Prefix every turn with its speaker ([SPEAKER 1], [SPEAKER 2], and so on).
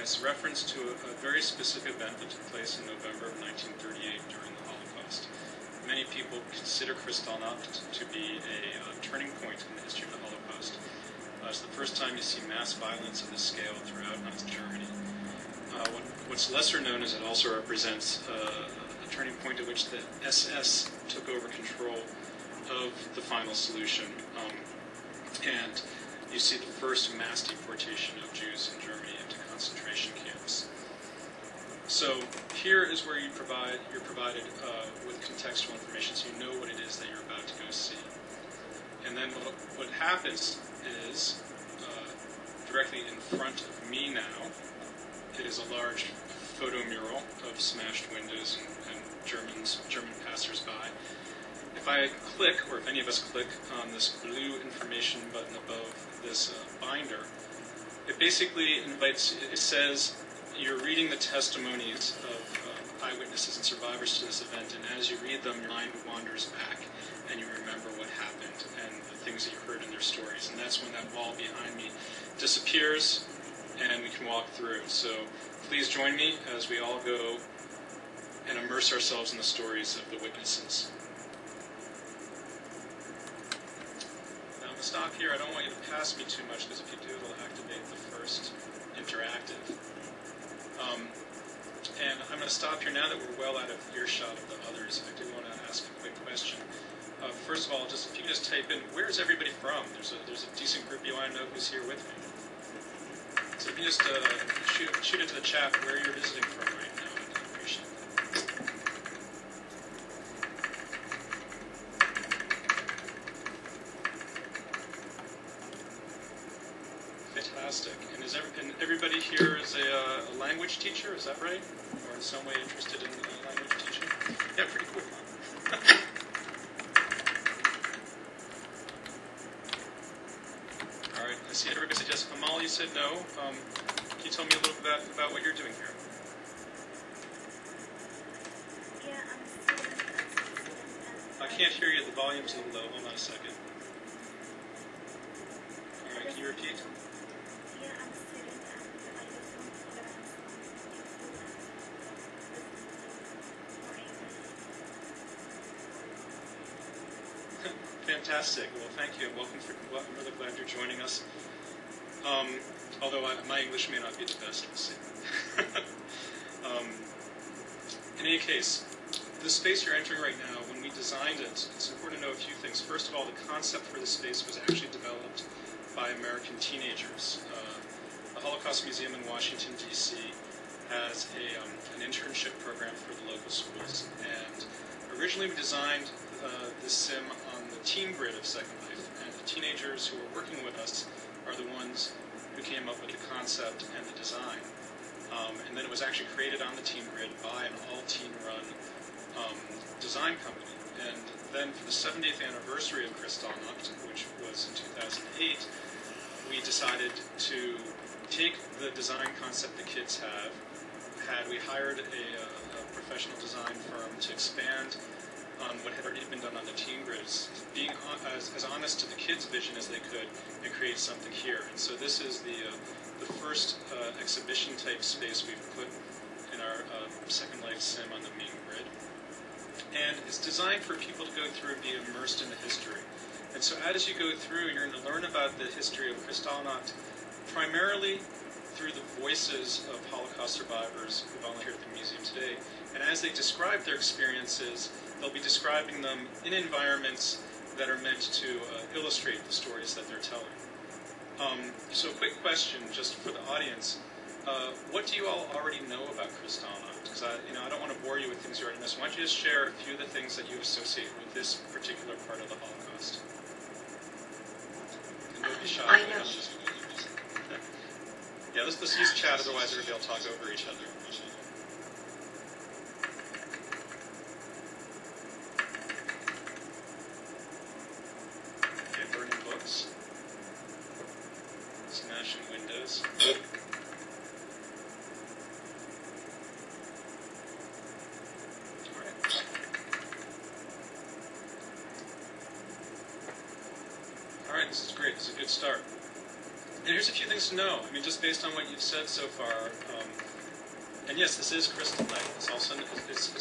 [SPEAKER 1] it's reference to a very specific event that took place in November of 1938 during the Holocaust. Many people consider Kristallnacht to be a turning point in the history of the Holocaust. It's the first time you see mass violence of this scale throughout Nazi Germany. What's lesser known is it also represents a turning point at which the SS took over control of the final solution, and you see the first mass deportation of Jews in Germany into concentration camps. So here is where you're provided with contextual information, so you know what it is that you're about to go see. And then what happens is, directly in front of me now, is a large photo mural of smashed windows and German passers-by. If I click, or if any of us click on this blue information button above this binder, it basically it says you're reading the testimonies of eyewitnesses and survivors to this event, and as you read them, your mind wanders back, and you remember what happened and the things that you heard in their stories. And that's when that wall behind me disappears, and we can walk through. So please join me as we all go and immerse ourselves in the stories of the witnesses. Now, I'm going to stop here. I don't want you to pass me too much, because if you do, it'll activate the first interactive. And I'm going to stop here now that we're well out of earshot of the others. I do want to ask a quick question. First of all, if you could just type in, where is everybody from? There's a decent group you want to know who's here with me. So if you just shoot into the chat where you're visiting from right now, I'd appreciate that. Fantastic. And everybody here is a language teacher, is that right? Or in some way interested in language teaching? Yeah, pretty cool. All right, I see everybody said yes. Amal, you said no. Can you tell me a little bit about what you're doing here?
[SPEAKER 2] Yeah, I'm a student.
[SPEAKER 1] I can't hear you. The volume's a little low. Hold on a second. All right, can you repeat?
[SPEAKER 2] Yeah, I'm a student, and I just want to learn some
[SPEAKER 1] Fantastic. Well, thank you, and welcome. I'm really glad you're joining us. Although my English may not be the best, we'll see. In any case, the space you're entering right now, when we designed it, it's important to know a few things. First of all, the concept for the space was actually developed by American teenagers. The Holocaust Museum in Washington, D.C. has an internship program for the local schools. And originally we designed this sim on the Teen Grid of Second Life. And the teenagers who were working with us are the ones who came up with the concept and the design. And then it was actually created on the Teen Grid by an all-teen-run design company. And then for the 70th anniversary of Kristallnacht, which was in 2008, we decided to take the design concept the kids had. We hired a professional design firm to expand on what had already been done on the Teen Grids, being as honest to the kids' vision as they could, and create something here. And so this is the first exhibition-type space we've put in our Second Life sim on the main grid. And it's designed for people to go through and be immersed in the history. And so as you go through, you're going to learn about the history of Kristallnacht primarily through the voices of Holocaust survivors who volunteer at the museum today. And as they describe their experiences, they'll be describing them in environments that are meant to illustrate the stories that they're telling. So a quick question just for the audience. What do you all already know about Kristallnacht? Because I don't want to bore you with things you already know. So why don't you just share a few of the things that you associate with this particular part of the Holocaust? And don't be shy.
[SPEAKER 2] I know.
[SPEAKER 1] Yeah, let's use chat, otherwise everybody will talk over each other. Okay, burning books. Smashing windows. Alright, this is great. This is a good start. here's a few things to know. I mean, just based on what you've said so far, and yes, this is crystalline. It's also it's